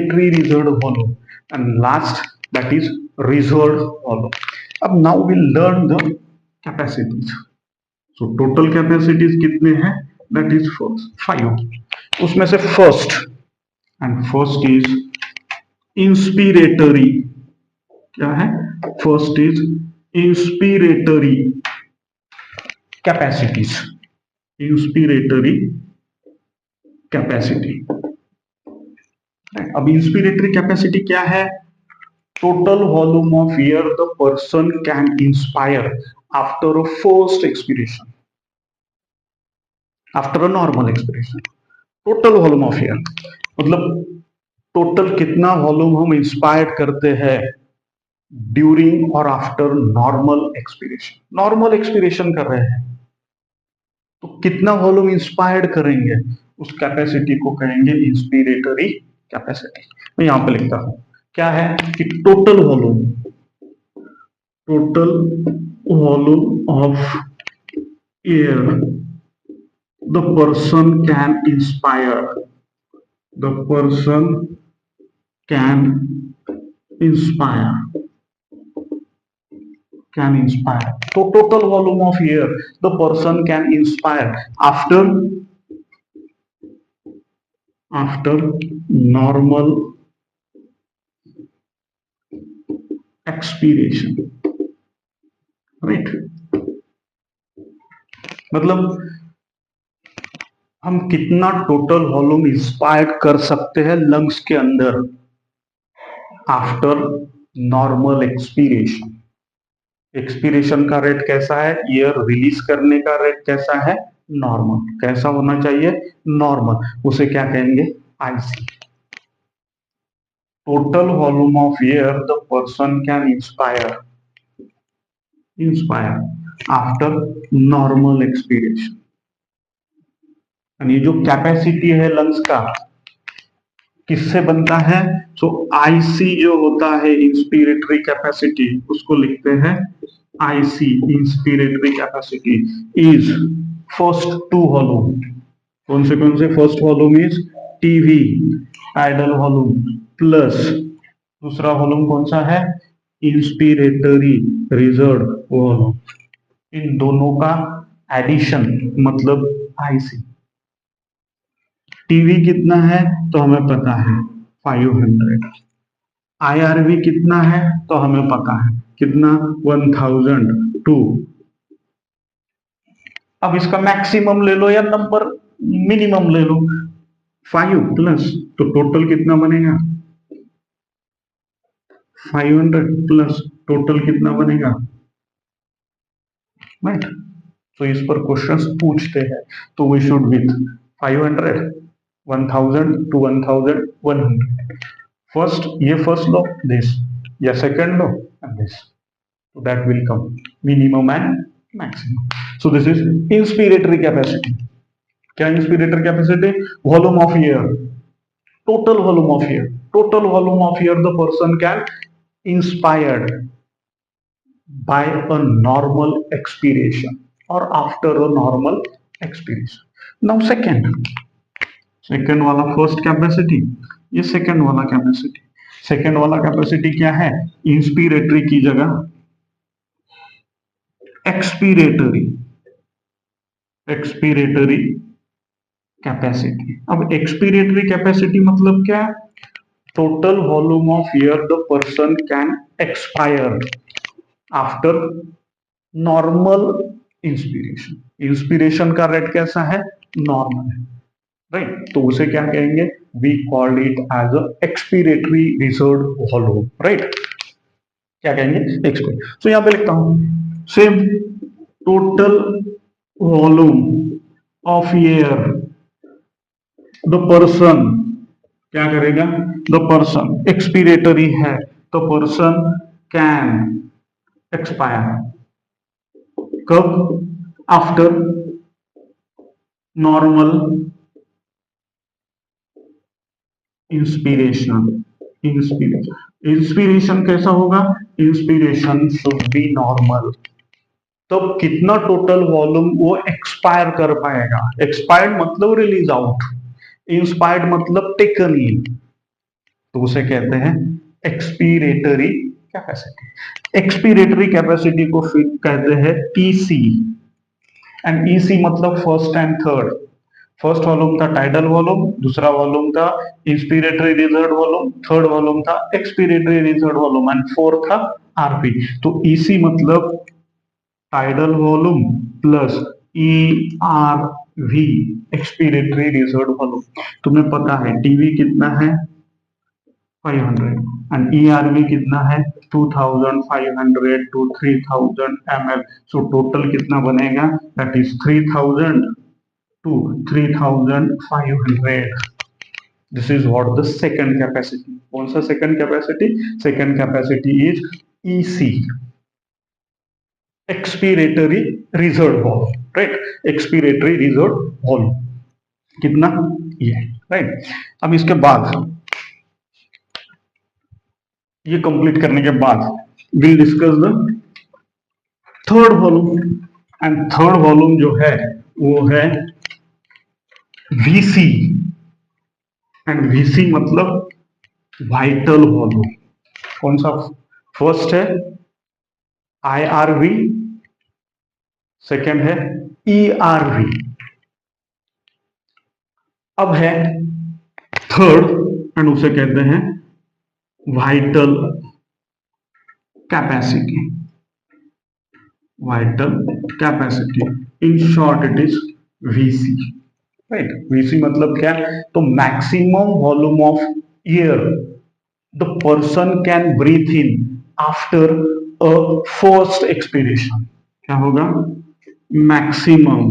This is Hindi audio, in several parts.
inspiratory reserved hollow, and last that is reserved hollow. अब now we learn the capacities. So total capacities कितने हैं? That is first 5. उसमें से first is inspiratory. क्या है? First is inspiratory capacities. Inspiratory capacity. अब inspiratory capacity क्या है? Total volume of air the person can inspire after a forced expiration, after a normal expiration. Total volume of air मतलब टोटल कितना वॉल्यूम हम इंस्पायर करते हैं ड्यूरिंग और after normal expiration. Normal expiration कर रहे हैं तो कितना वॉल्यूम इंस्पायर्ड करेंगे, उस कैपेसिटी को कहेंगे इंस्पिरेटरी कैपेसिटी. मैं यहां पे लिखता हूं क्या है कि total volume of air the person can inspire, the person can inspire. So total volume of air the person can inspire after normal expiration, right? मतलब हम कितना टोटल वॉल्यूम इंस्पायर कर सकते हैं लंग्स के अंदर आफ्टर नॉर्मल एक्सपीरेशन. एक्सपीरेशन का रेट कैसा है? एयर रिलीज करने का रेट कैसा है? नॉर्मल. कैसा होना चाहिए? नॉर्मल. उसे क्या कहेंगे? IC. Total volume of air the person can inspire after normal expiration. ये जो कैपेसिटी है लंग्स का किससे बनता है? सो आईसी जो होता है इंस्पिरेटरी कैपेसिटी, उसको लिखते हैं IC. Inspiratory capacity is first two volume. कौन से first volume is TV tidal volume plus दूसरा वॉल्यूम कौन सा है? Inspiratory reserve volume. इन दोनों का एडिशन मतलब आईसी. टीवी कितना है तो हमें पता है 500. आईआरवी कितना है तो हमें पता है कितना? 1002. अब इसका मैक्सिमम ले लो या नंबर मिनिमम ले लो. 5 प्लस तो टोटल कितना बनेगा? 500 प्लस टोटल कितना बनेगा? राइट. तो इस पर क्वेश्चंस पूछते हैं तो we should with 500 1000 to 1100. First लो this या second लो and this. So that will come minimum and maximum. So this is inspiratory capacity. क्या inspiratory capacity? Volume of air. Total volume of air. Total volume of air the person can inspired by a normal expiration or after a normal expiration. Now second वाला फर्स्ट कैपेसिटी, ये सेकेंड वाला कैपेसिटी. सेकेंड वाला कैपेसिटी क्या है? इंस्पिरेटरी की जगह एक्सपीरेटरी कैपेसिटी. अब एक्सपीरेटरी कैपेसिटी मतलब क्या? Total volume of air the person can expire after normal inspiration. Inspiration का रेट कैसा है? नॉर्मल है. राइट. तो उसे क्या कहेंगे? We called it as a expiratory reserve volume. Right. क्या कहेंगे? एक्सपीरेट. तो यहां पे लिखता हूं same total volume of air the person क्या करेगा? द पर्सन एक्सपीरेटरी है तो पर्सन कैन एक्सपायर कब? आफ्टर नॉर्मल इंस्पिरेशन कैसा होगा? Inspiration should be normal. तो कितना टोटल वॉल्यूम वो एक्सपायर कर पाएगा? एक्सपायर्ड मतलब रिलीज आउट, इंस्पायर्ड मतलब टेकन इन. तो उसे कहते हैं एक्सपीरेटरी कैपेसिटी। एक्सपीरेटरी कैपेसिटी को फिर कहते हैं ईसी। एंड ईसी मतलब first and third. First volume था टाइडल वॉल्यूम, दूसरा वॉल्यूम था inspiratory reserve volume, third volume था expiratory reserve volume and fourth था आरपी। तो ईसी मतलब tidal volume plus E R V expiratory reserve volume. तुम्हें पता है टीवी कितना है 500 एंड ईआरवी कितना है 2500 टू 3000 ml। सो टोटल कितना बनेगा that is 3000 to 3500। This is what the second capacity। कौन सा second capacity? Second capacity is EC, expiratory reserve volume, right? Expiratory reserve volume कितना ये, right? अब इसके बाद ये कंप्लीट करने के बाद we'll discuss the third volume। And third volume जो है वो है VC। एंड VC मतलब वाइटल वॉल्यूम। कौन सा? फर्स्ट है IRV, सेकंड है ERV, अब है थर्ड एंड उसे कहते हैं vital capacity. Vital capacity in short it is VC, right. VC मतलब क्या? तो maximum volume of air the person can breathe in after a first expiration. क्या होगा? Maximum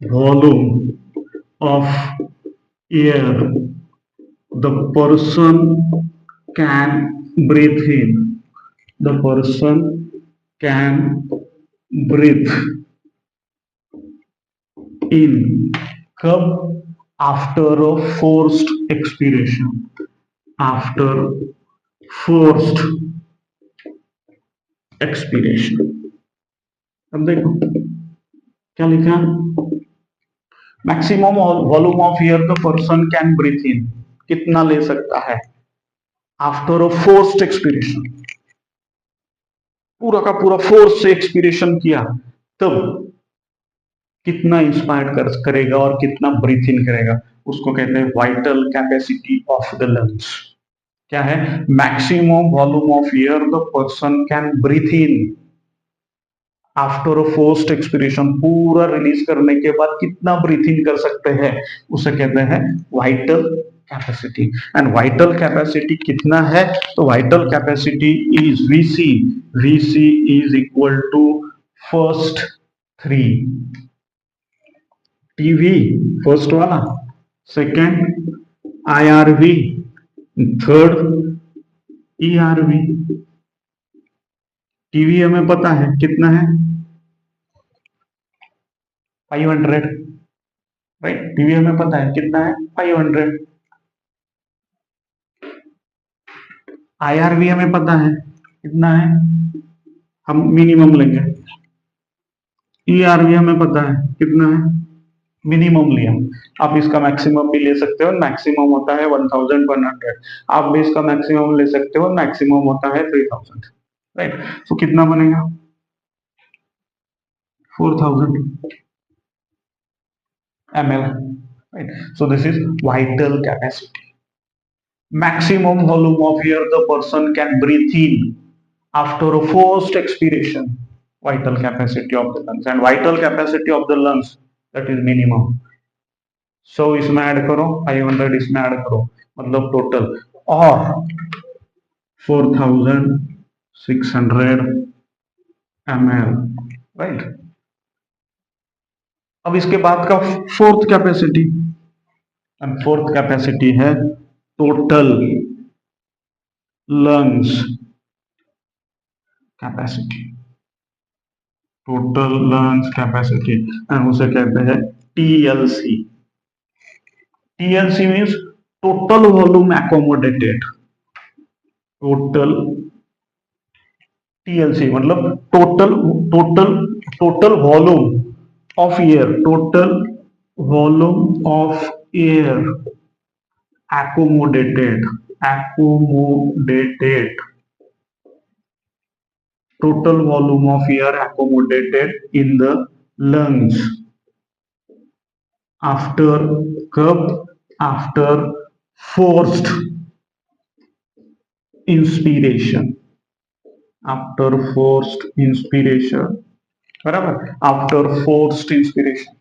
volume of air the person can breathe in, the person can breathe in कब? After a forced expiration. After forced expiration. अब देखो क्या लिखा? Maximum volume of air the person can breathe in, कितना ले सकता है आफ्टर अ फोर्स्ड एक्सपीरेशन। पूरा का पूरा फोर्स से एक्सपीरेशन किया तब कितना इंस्पायर करेगा और कितना ब्रीथ इन करेगा, उसको कहते हैं vital capacity of the lungs. क्या है? Maximum volume of air the person can breathe in after a forced expiration. पूरा रिलीज करने के बाद कितना ब्रीथ इन कर सकते हैं उसे कहते हैं vital capacity. And vital capacity कितना है? तो vital capacity is VC। VC is equal to first 3 TV, first वाला, second IRV, third ERV। TV हमें पता है कितना है 500, राइट। टीवी हमें पता है कितना है 500। IRV हमें पता है कितना है, हम मिनिमम लेंगे। ERV हमें पता है कितना है, मिनिमम लिया। आप इसका मैक्सिमम भी ले सकते हो, मैक्सिमम होता है 1100। आप भी इसका मैक्सिमम ले सकते हो, मैक्सिमम होता है 3000, राइट। तो कितना बनेगा 4000 ml, right? So this is vital capacity. Maximum volume of air the person can breathe in after a forced expiration. Vital capacity of the lungs, and vital capacity of the lungs, that is minimum। So इसमें ऐड करो 500, इसमें ऐड करो, मतलब टोटल और 4600 ml, राइट। अब इसके बाद का fourth capacity, and fourth capacity है total lungs capacity. Total lungs capacity and उसे कहते हैं TLC। TLC means total volume accommodated. Total TLC मतलब total volume of air, total volume of air accommodated total volume of air accommodated in the lungs after cup after forced inspiration after forced inspiration बराबर आफ्टर फोर्स्ड इंस्पिरेशन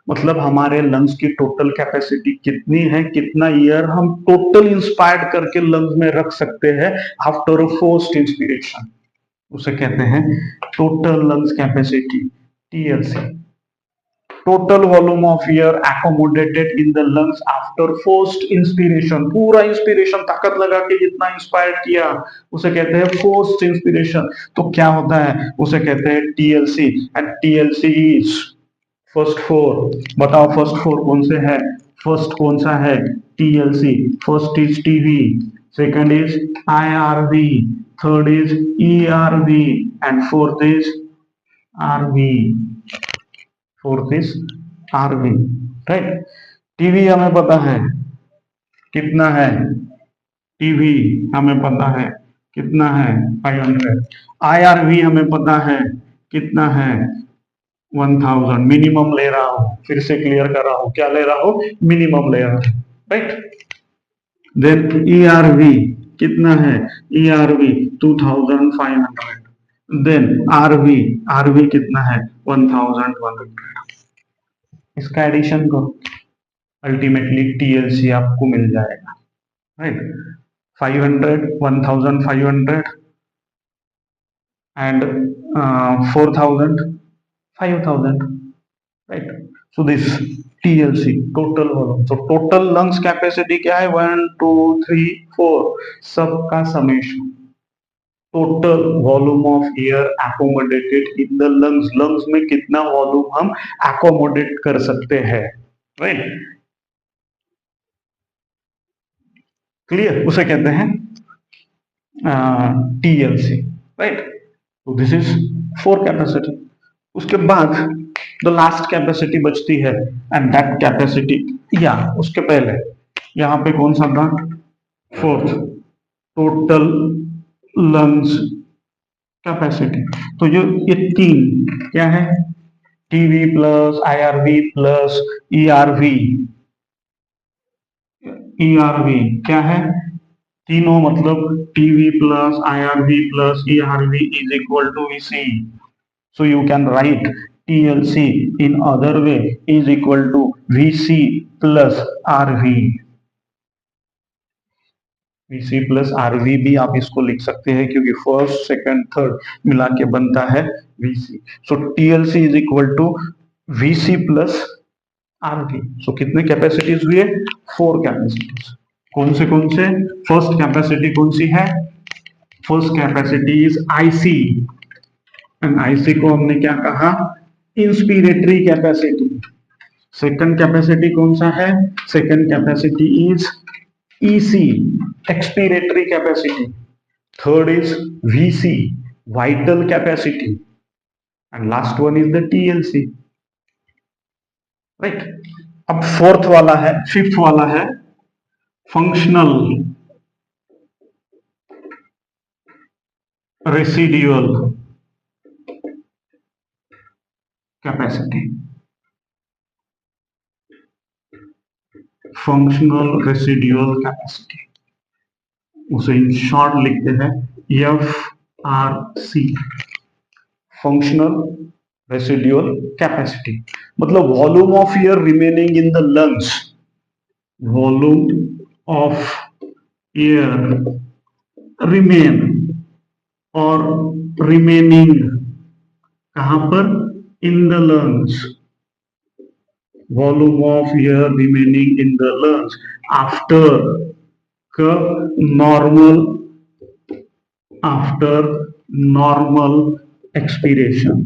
मतलब हमारे लंग्स की टोटल कैपेसिटी कितनी है, कितना एयर हम टोटल इंस्पायर्ड करके लंग्स में रख सकते हैं आफ्टर फोर्स्ड इंस्पिरेशन, उसे कहते हैं total lungs capacity TLC. Total volume of air accommodated in the lungs after forced inspiration, पूरा इंस्पिरेशन ताकत लगा के जितना इंस्पायर किया उसे कहते हैं फोर्स्ड इंस्पिरेशन। तो क्या होता है, उसे कहते हैं TLC. And TLC is first four, बताओ फर्स्ट फोर कौन से है, फर्स्ट कौन सा है TLC, first is TV, second is IRV, third is ERV and fourth is RV, fourth is RV, right. TV हमें पता है कितना है, टीवी हमें पता है कितना है 500, आईआरवी हमें पता है कितना है 1000, मिनिमम ले रहा हूं, फिर से क्लियर कर रहा हूं, क्या ले रहा हूं, मिनिमम ले रहा हूं, राइट। देन ईआरवी कितना है, ईआरवी 2500, देन आरवी, आरवी कितना है 1100, इसका एडिशन करो अल्टीमेटली टीएलसी आपको मिल जाएगा, right. 500 1500 and 4000 5000, right. So this TLC total volume, तो टोटल लंग्स कैपेसिटी क्या है 1 2 3 4 सबका summation, total volume of air accommodated in the lungs, lungs में कितना वॉल्यूम हम एकोमोडेट कर सकते हैं, राइट। क्लियर, उसे कहते हैं टीएलसी, राइट। तो दिस इज फोर कैपेसिटी। उसके बाद द लास्ट कैपेसिटी बचती है एंड दैट कैपेसिटी, या उसके पहले यहां पे कौन सा था, फोर्थ, टोटल लंग्स कैपेसिटी। तो जो ये तीन क्या है, TV plus IRV plus ERV, ERV क्या है, तीनों मतलब TV plus IRV plus ERV is equal to VC. So you can write TLC in other way is equal to VC plus RV, VC plus RV भी आप इसको लिख सकते हैं क्योंकि फर्स्ट सेकंड थर्ड मिला के बनता है VC. So TLC is equal to VC plus RV. So कितने कैपेसिटीज हुए, फोर कैपेसिटीज। कौन से, फर्स्ट कैपेसिटी कौन सी है, first capacity is IC, and IC को हमने क्या कहा, इंस्पिरेटरी कैपेसिटी। सेकंड कैपेसिटी कौन सा है, second capacity is EC, expiratory capacity. Third is VC, vital capacity, and last one is the TLC, right. अब फोर्थ वाला है, फिफ्थ वाला है functional residual capacity, functional residual capacity, उसे इन शॉर्ट लिखते हैं एफआरसी, फंक्शनल रेसिडुअल कैपेसिटी। मतलब volume of air remaining in the lungs, volume of air remain और रिमेनिंग कहां पर, in the lungs, volume of air remaining in the lungs after normal expiration,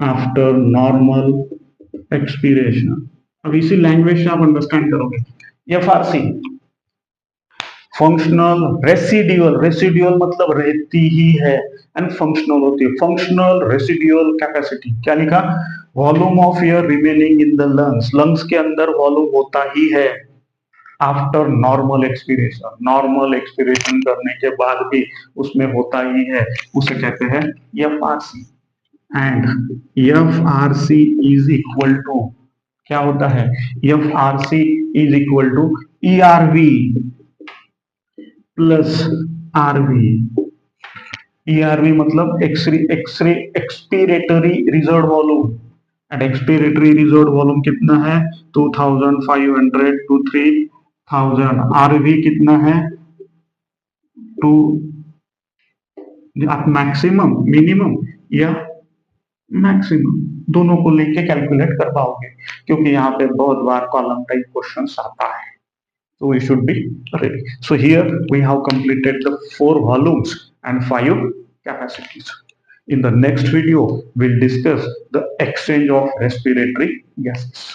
after normal expiration। अब इसी लैंग्वेज से आप अंडरस्टैंड करोगे। एफआरसी फंक्शनल रेसिडुअल, रेसिडुअल मतलब रहती ही है, एंड फंक्शनल होती है। फंक्शनल रेसिडुअल कैपेसिटी क्या लिखा, volume of air remaining in the lungs, lungs के अंदर वॉल्यूम होता ही है after normal expiration, normal expiration करने के बाद भी उसमें होता ही है, उसे कहते हैं F R C. And F R C is equal to क्या होता है, F R C is equal to E R V plus R V. ERV मतलब X-ray expiratory reserve volume, and expiratory reserve volume कितना है 2500 टू 3000। RV कितना है टू, आप मैक्सिमम मिनिमम या मैक्सिमम दोनों को लेके कैलकुलेट कर पाओगे, क्योंकि यहाँ पे बहुत बार कॉलम टाइप क्वेश्चन आता है, so we should be ready. So here we have completed the 4 volumes and 5 capacities. In the next video we'll discuss the exchange of respiratory gases.